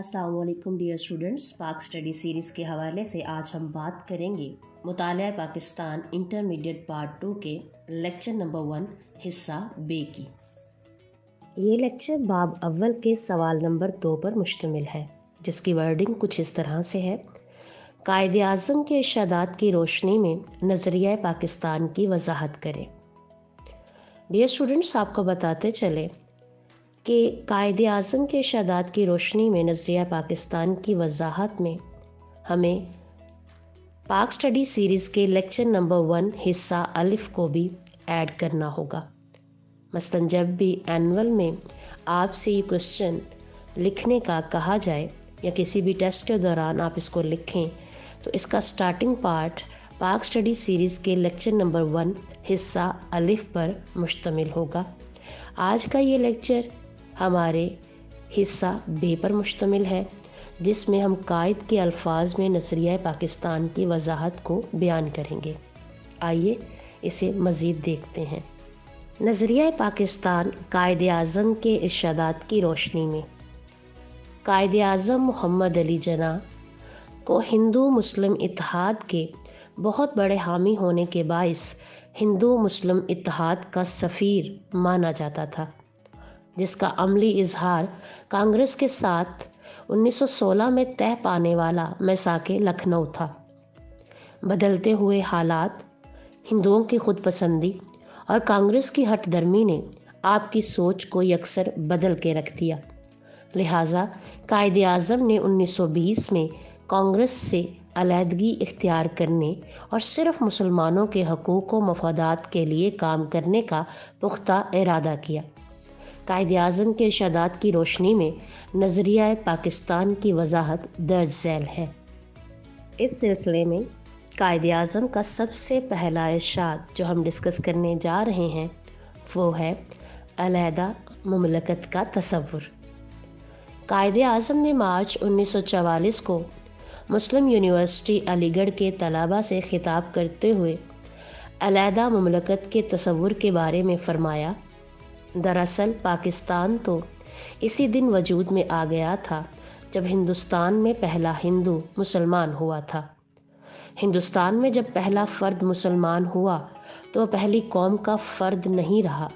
अस्सलाम वालेकुम dear students. पाक स्टडी सीरीज़ के हवाले से आज हम बात करेंगे मुतालिया पाकिस्तान इंटरमीडिएट पार्ट 2 के लेक्चर नंबर 1 हिस्सा बे की। ये लेक्चर बाब अव्वल के सवाल नंबर 2 पर मुश्तमिल है, जिसकी वर्डिंग कुछ इस तरह से है। कायदे आज़म के इरशादात की रोशनी में नज़रिया पाकिस्तान की वजाहत करें। डियर स्टूडेंट्स, आपको बताते चले कि कायदे आज़म के इरशादात की रोशनी में नज़रिया पाकिस्तान की वजाहत में हमें पाक स्टडी सीरीज़ के लेक्चर नंबर 1 हिस्सा अलिफ को भी ऐड करना होगा। मसलन जब भी एनुअल में आपसे ये क्वेश्चन लिखने का कहा जाए या किसी भी टेस्ट के दौरान आप इसको लिखें, तो इसका स्टार्टिंग पार्ट पाक स्टडी सीरीज़ के लेक्चर नंबर 1 हिस्सा अलिफ पर मुश्तमिल होगा। आज का ये लेक्चर हमारे हिस्सा बे पर मुश्तमिल है, जिसमें हम कायद के अल्फाज में नज़रिया पाकिस्तान की वजाहत को बयान करेंगे। आइए इसे मज़ीद देखते हैं। नज़रिया पाकिस्तान कायदे आज़म के इरशादात की रोशनी में। कायदे आज़म मोहम्मद अली जिन्ना को हिंदू मुस्लिम इत्तेहाद के बहुत बड़े हामी होने के बाइस हिंदू मुस्लिम इत्तेहाद का सफ़ीर माना जाता था, जिसका अमली इजहार कांग्रेस के साथ 1916 में तय पाने वाला मैसाके लखनऊ था। बदलते हुए हालात, हिंदुओं की खुद पसंदी और कांग्रेस की हठधर्मी ने आपकी सोच को यकसर बदल के रख दिया। लिहाजा कायदे आज़म ने 1920 में कांग्रेस से अलहदगी इख्तियार करने और सिर्फ मुसलमानों के हकूक़ व मफादात के लिए काम करने का पुख्ता इरादा किया। कायदे आज़म के इरशादात की रोशनी में नज़रिया पाकिस्तान की वजाहत दर्ज झैल है। इस सिलसिले में कायदे आज़म का सबसे पहला इरशाद जो हम डिस्कस करने जा रहे हैं वो है अलहदा मुमलकत का तसव्वुर। कायदे आज़म ने मार्च 1944 को मुस्लिम यूनिवर्सिटी अलीगढ़ के तलबा से खिताब करते हुए अलहदा मुमलकत के तसव्वुर के बारे में फ़रमाया, दरअसल पाकिस्तान तो इसी दिन वजूद में आ गया था जब हिंदुस्तान में पहला हिंदू मुसलमान हुआ था। हिंदुस्तान में जब पहला फ़र्द मुसलमान हुआ तो पहली कौम का फ़र्द नहीं रहा,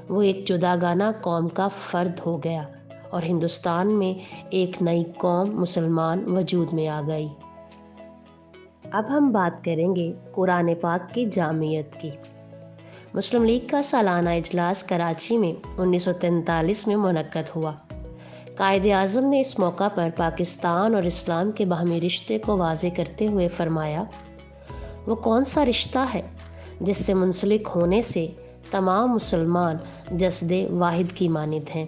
वो एक जुदागाना कौम का फ़र्द हो गया और हिंदुस्तान में एक नई कौम मुसलमान वजूद में आ गई। अब हम बात करेंगे कुरान पाक की जामियत की। मुस्लिम लीग का सालाना इजलास कराची में 1943 में मुनक्कद हुआ। कायदे आज़म ने इस मौका पर पाकिस्तान और इस्लाम के बाहमी रिश्ते को वाज़े करते हुए फ़रमाया, वो कौन सा रिश्ता है जिससे मुंसलिक होने से तमाम मुसलमान जस्दे वाहिद की मानिद हैं।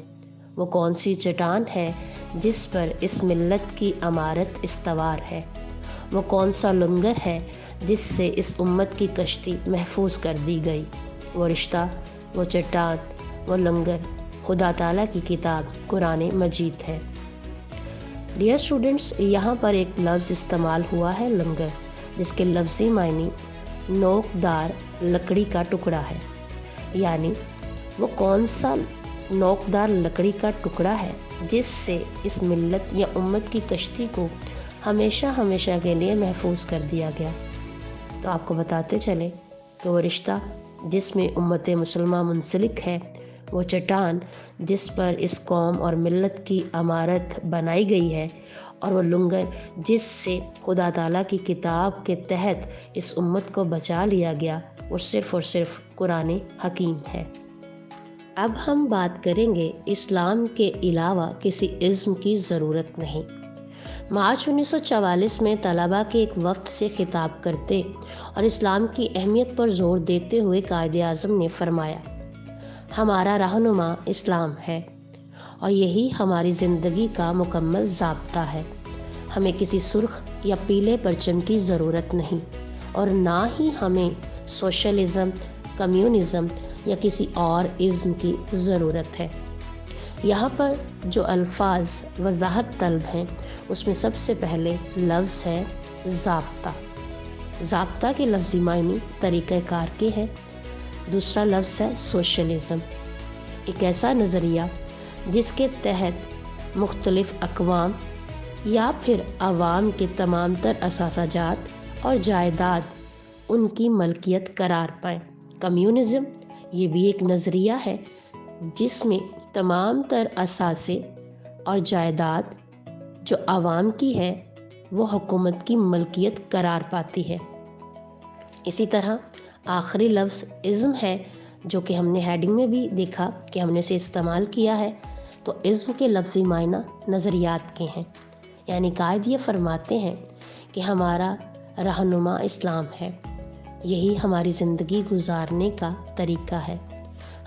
वो कौन सी चट्टान है जिस पर इस मिल्लत की अमारत इस्तवार है। वो कौन सा लंगर है जिससे इस उम्मत की कश्ती महफूज कर दी गई। वो रिश्ता, वो चट्टान, वो लंगर खुदा ताला की किताब कुरान मजीद है। डियर स्टूडेंट्स, यहाँ पर एक लफ्ज़ इस्तेमाल हुआ है लंगर, जिसके लफ्ज़ी मायने नोकदार लकड़ी का टुकड़ा है। यानी वो कौन सा नोकदार लकड़ी का टुकड़ा है जिससे इस मिल्लत या उम्मत की कश्ती को हमेशा हमेशा के लिए महफूज कर दिया गया। तो आपको बताते चले कि वो रिश्ता जिसमें उम्मत मुसलमान मुंसलिक है, वो चट्टान जिस पर इस कौम और मिल्लत की अमारत बनाई गई है, और वो लंगर जिससे खुदा ताला की किताब के तहत इस उम्मत को बचा लिया गया, वो सिर्फ़ और सिर्फ कुरान हकीम है। अब हम बात करेंगे इस्लाम के अलावा किसी इज़्म की ज़रूरत नहीं। मार्च 1944 में तलबा के एक वफ़द से खिताब करते और इस्लाम की अहमियत पर ज़ोर देते हुए कायदे आज़म ने फ़रमाया, हमारा रहनुमा इस्लाम है और यही हमारी ज़िंदगी का मुकम्मल ज़ाब्ता है। हमें किसी सुर्ख या पीले परचम की ज़रूरत नहीं और ना ही हमें सोशलिज़म, कम्युनिज़म या किसी और इज़्म की ज़रूरत है। यहाँ पर जो अल्फाज वजाहत तलब हैं, उसमें सबसे पहले लफ्ज़ है ज़ाब्ता। ज़ाब्ता के लफ्ज़ी मायने तरीक़ाकार के हैं। दूसरा लफ्ज़ है सोशलिज़म, एक ऐसा नज़रिया जिसके तहत मुख्तलिफ़ अक़वाम یا پھر عوام کے تمام تر اثاثہ جات اور جائیداد ان کی ملکیت قرار پائیں۔ کمیونزم یہ بھی ایک نظریہ ہے جس میں تمام تر اثاثے اور جائیداد جو عوام کی ہے وہ حکومت کی ملکیت قرار پاتی ہے۔ اسی طرح آخری لفظ ازم ہے، جو کہ ہم نے ہیڈنگ میں بھی دیکھا کہ ہم نے اسے استعمال کیا ہے۔ تو ازم کے لفظی معنی نظریات کے ہیں، یعنی قائد یہ فرماتے ہیں کہ ہمارا رہنما اسلام ہے، یہی ہماری زندگی گزارنے کا طریقہ ہے۔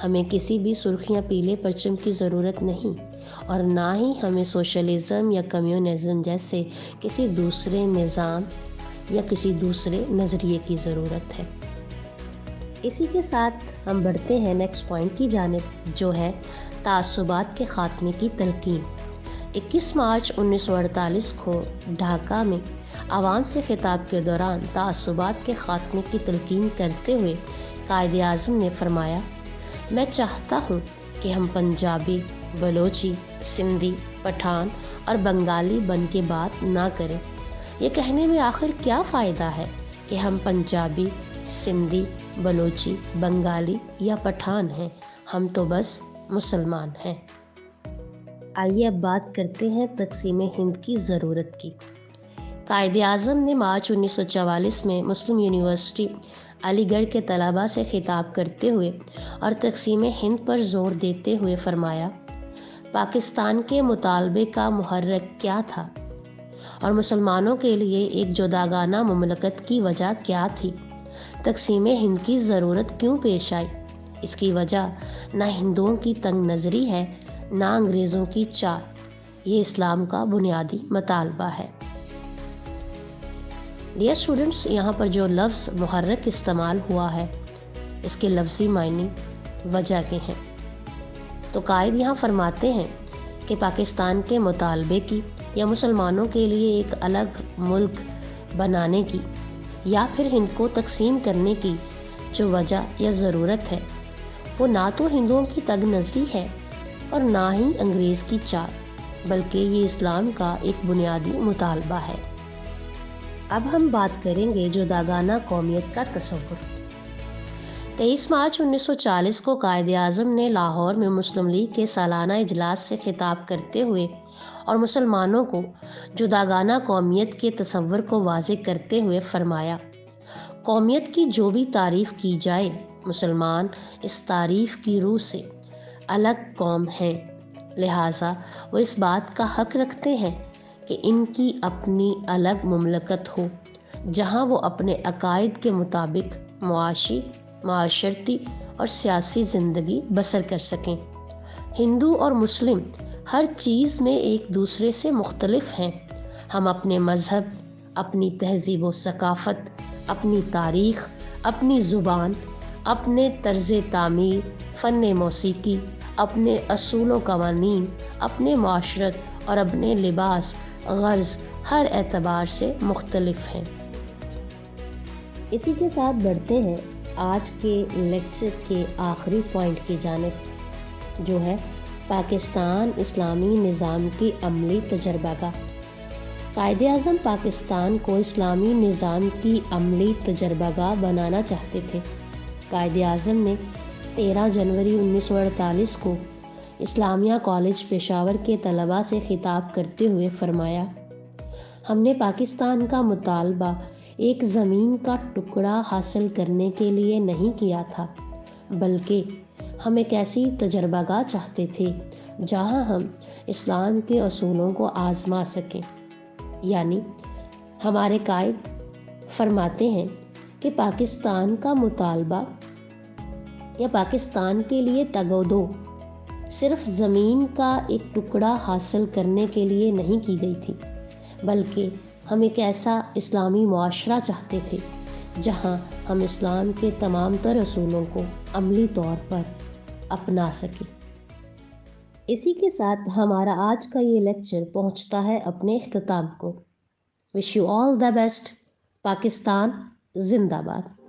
ہمیں کسی بھی سرخیاں پیلے پرچم کی ضرورت نہیں، اور نہ ہی ہمیں سوشلزم یا کمیونزم جیسے کسی دوسرے نظام یا کسی دوسرے نظریے کی ضرورت ہے۔ اسی کے ساتھ ہم بڑھتے ہیں نیکسٹ پوائنٹ کی جانب، جو ہے تعصبات کے خاتمے کی تلقین۔ 21 مارچ 1948 کو ڈھاکہ میں عوام سے خطاب کے دوران تعصبات کے خاتمے کی تلقین کرتے ہوئے قائد اعظم نے فرمایا، میں چاہتا ہوں کہ ہم پنجابی، بلوچی، سندھی، پٹھان اور بنگالی بن کے بات نہ کریں۔ یہ کہنے میں آخر کیا فائدہ ہے کہ ہم پنجابی، سندھی، بلوچی، بنگالی یا پٹھان ہیں؟ ہم تو بس مسلمان ہیں۔ آئیے اب بات کرتے ہیں تقسیم ہند کی ضرورت کی۔ قائد اعظم نے مارچ 1944 میں مسلم یونیورسٹی علی گڑھ کے طلباء سے خطاب کرتے ہوئے اور تقسیم ہند پر زور دیتے ہوئے فرمایا، پاکستان کے مطالبے کا محرک کیا تھا اور مسلمانوں کے لیے ایک جداگانہ مملکت کی وجہ کیا تھی؟ تقسیم ہند کی ضرورت کیوں پیش آئی؟ اس کی وجہ نہ ہندوؤں کی تنگ نظری ہے، نہ انگریزوں کی چال، یہ اسلام کا بنیادی مطالبہ ہے۔ ڈیئر اسٹوڈنٹس، یہاں پر جو لفظ محرک استعمال ہوا ہے اس کے لفظی معنی وجہ کے ہیں۔ تو قائد یہاں فرماتے ہیں کہ پاکستان کے مطالبے کی یا مسلمانوں کے لیے ایک الگ ملک بنانے کی یا پھر ہند کو تقسیم کرنے کی جو وجہ یا ضرورت ہے وہ نہ تو ہندوؤں کی تنگ نظری ہے اور نہ ہی انگریز کی چال، بلکہ یہ اسلام کا ایک بنیادی مطالبہ ہے۔ اب ہم بات کریں گے جداگانہ قومیت کا تصور۔ 23 مارچ 1940 کو قائد اعظم نے لاہور میں مسلم لیگ کے سالانہ اجلاس سے خطاب کرتے ہوئے اور مسلمانوں کو جداگانہ قومیت کے تصور کو واضح کرتے ہوئے فرمایا، قومیت کی جو بھی تعریف کی جائے، مسلمان اس تعریف کی روح سے الگ قوم ہیں، لہٰذا وہ اس بات کا حق رکھتے ہیں کہ ان کی اپنی الگ مملکت ہو جہاں وہ اپنے عقائد کے مطابق معاشی، معاشرتی اور سیاسی زندگی بسر کر سکیں۔ ہندو اور مسلم ہر چیز میں ایک دوسرے سے مختلف ہیں۔ ہم اپنے مذہب، اپنی تہذیب و ثقافت، اپنی تاریخ، اپنی زبان، اپنے طرز تعمیر، فن موسیقی، اپنے اصول و قوانین، اپنے معاشرت اور اپنے لباس غرض ہر اعتبار سے مختلف ہیں۔ اسی کے ساتھ بڑھتے ہیں آج کے لیکچر کے آخری پوائنٹ کی جانب، جو ہے پاکستان اسلامی نظام کی عملی تجربہ گاہ۔ قائد اعظم پاکستان کو اسلامی نظام کی عملی تجربہ گاہ بنانا چاہتے تھے۔ قائد اعظم نے 13 جنوری 1948 کو اسلامیہ کالج پشاور کے طلباء سے خطاب کرتے ہوئے فرمایا، ہم نے پاکستان کا مطالبہ ایک زمین کا ٹکڑا حاصل کرنے کے لیے نہیں کیا تھا، بلکہ ہم ایک ایسی تجربہ گاہ چاہتے تھے جہاں ہم اسلام کے اصولوں کو آزما سکیں۔ یعنی ہمارے قائد فرماتے ہیں کہ پاکستان کا مطالبہ یا پاکستان کے لیے تگ و دو صرف زمین کا ایک ٹکڑا حاصل کرنے کے لیے نہیں کی گئی تھی، بلکہ ہم ایک ایسا اسلامی معاشرہ چاہتے تھے جہاں ہم اسلام کے تمام تر اصولوں کو عملی طور پر اپنا سکیں۔ اسی کے ساتھ ہمارا آج کا یہ لیکچر پہنچتا ہے اپنے اختتام کو۔ Wish you all the best. Pakistan زندہ باد۔